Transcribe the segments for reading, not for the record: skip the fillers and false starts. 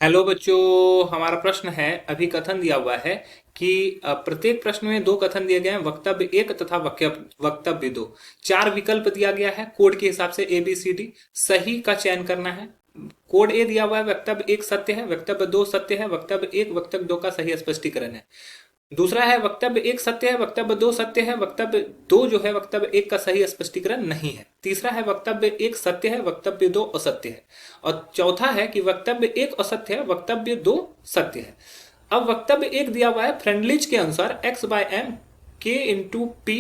Hello बच्चों, हमारा प्रश्न है। अभी कथन दिया हुआ है कि प्रत्येक प्रश्न में दो कथन दिए गए हैं, वक्तव्य एक तथा वक्तव्य दो। चार विकल्प दिया गया है कोड के हिसाब से ए बी सी डी। सही का चयन करना है। कोड ए दिया हुआ है, वक्तव्य एक सत्य है, वक्तव्य दो सत्य है, वक्तव्य एक वक्तव्य दो का सही स्पष्टीकरण है। दूसरा है वक्तव्य एक सत्य है, वक्तव्य दो सत्य है, वक्तव्य दो जो है वक्तव्य एक का सही स्पष्टीकरण नहीं है। तीसरा है वक्तव्य एक सत्य है, वक्तव्य दो असत्य है। और चौथा है कि वक्तव्य एक असत्य है, वक्तव्य दो सत्य है। अब वक्तव्य एक दिया हुआ है फ्रेंडलिज के अनुसार x by m K into P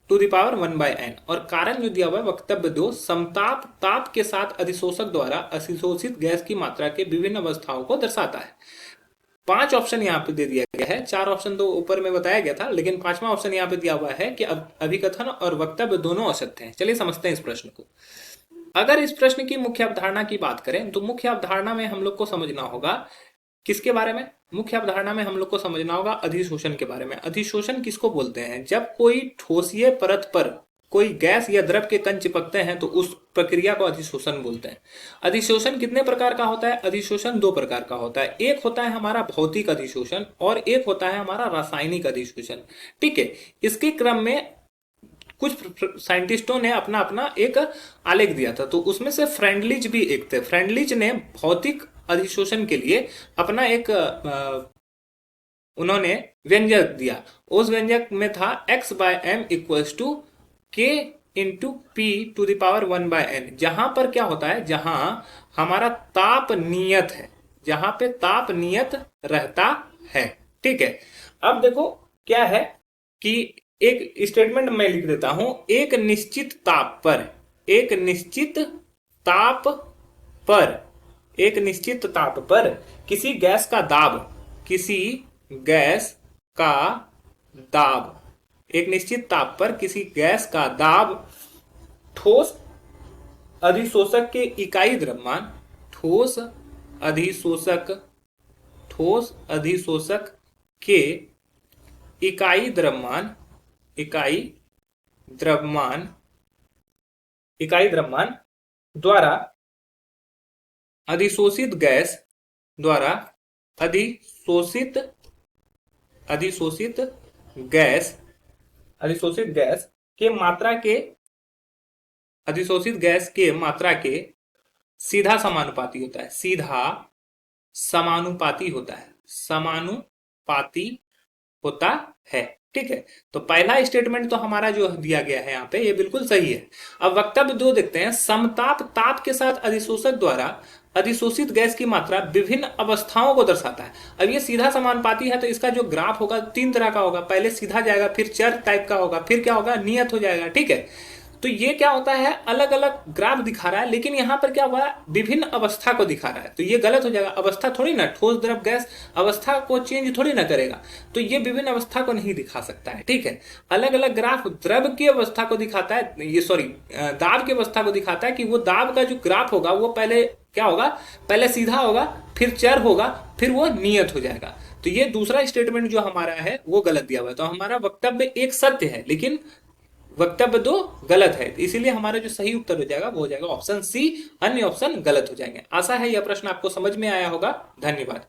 to the power 1/n। और कारण जो दिया हुआ है वक्तव्य दो समताप ताप के साथ अधिशोषक द्वारा अधिशोषित गैस की मात्रा के विभिन्न अवस्थाओं को दर्शाता है। पांच ऑप्शन यहाँ पे दे दिया गया है। चार ऑप्शन तो ऊपर में बताया गया था, लेकिन पांचवा ऑप्शन यहाँ पे दिया हुआ है कि अभिकथन और वक्तव्य दोनों असत्य हैं। चलिए समझते हैं इस प्रश्न को। अगर इस प्रश्न की मुख्य अवधारणा की बात करें तो मुख्य अवधारणा में हम लोग को समझना होगा किसके बारे में। मुख्य अवधारणा में हम लोग को समझना होगा अधिशोषण के बारे में। अधिशोषण किसको बोलते हैं? जब कोई ठोसीय परत पर कोई गैस या द्रव के कण चिपकते हैं तो उस प्रक्रिया को अधिशोषण बोलते हैं। अधिशोषण कितने प्रकार का होता है? अधिशोषण दो प्रकार का होता है। एक होता है हमारा भौतिक अधिशोषण और एक होता है हमारा रासायनिक अधिशोषण। ठीक है, इसके क्रम में कुछ साइंटिस्टों ने अपना अपना एक आलेख दिया था, तो उसमें से फ्रेंडलिज भी एक थे। फ्रेंडलिज ने भौतिक अधिशोषण के लिए अपना एक उन्होंने व्यंजक दिया। उस व्यंजक में था x by M equals to K into P to the power 1/n। जहां पर क्या होता है, जहां हमारा ताप नियत है, जहां पे ताप नियत रहता है। ठीक है, अब देखो क्या है कि एक स्टेटमेंट मैं लिख देता हूं। एक निश्चित ताप पर, एक निश्चित ताप पर, एक निश्चित ताप पर किसी गैस का दाब, किसी गैस का दाब, एक निश्चित ताप पर किसी गैस का दाब ठोस अधिशोषक के इकाई द्रव्यमान, ठोस अधिशोषक, ठोस अधिशोषक के इकाई द्रव्यमान, इकाई द्रव्यमान, इकाई द्रव्यमान द्वारा अधिशोषित गैस, द्वारा अधिशोषित, अधिशोषित गैस, अधिशोषित गैस के मात्रा के, अधिशोषित गैस के मात्रा के सीधा समानुपाती होता है। सीधा समानुपाती होता है, समानुपाती होता है। ठीक है, तो पहला स्टेटमेंट तो हमारा जो दिया गया है यहाँ पे ये बिल्कुल सही है। अब वक्तव्य दो देखते हैं। समताप ताप के साथ अधिशोषक द्वारा अधिशोषित गैस की मात्रा विभिन्न अवस्थाओं को दर्शाता है। अब ये सीधा समानुपाती है तो इसका जो ग्राफ होगा तीन तरह का होगा। पहले सीधा जाएगा, फिर चर टाइप का होगा, फिर क्या होगा, नियत हो जाएगा। ठीक है, तो ये क्या होता है, अलग अलग ग्राफ दिखा रहा है, लेकिन यहां पर क्या हुआ है, विभिन्न अवस्था को दिखा रहा है, तो ये गलत हो जाएगा। अवस्था थोड़ी ना, ठोस द्रव गैस अवस्था को चेंज थोड़ी ना करेगा, तो ये विभिन्न अवस्था को नहीं दिखा सकता है। ठीक है, अलग अलग ग्राफ द्रव की अवस्था को दिखाता है, ये सॉरी दाब की अवस्था को दिखाता है कि वो दाब का जो ग्राफ होगा वो पहले क्या होगा, पहले सीधा होगा, फिर चर होगा, फिर वो नियत हो जाएगा। तो ये दूसरा स्टेटमेंट जो हमारा है वो गलत दिया हुआ है। तो हमारा वक्तव्य एक सत्य है लेकिन वक्तव्य दो गलत है, इसीलिए हमारा जो सही उत्तर हो जाएगा वो हो जाएगा ऑप्शन सी। अन्य ऑप्शन गलत हो जाएंगे। आशा है यह प्रश्न आपको समझ में आया होगा। धन्यवाद।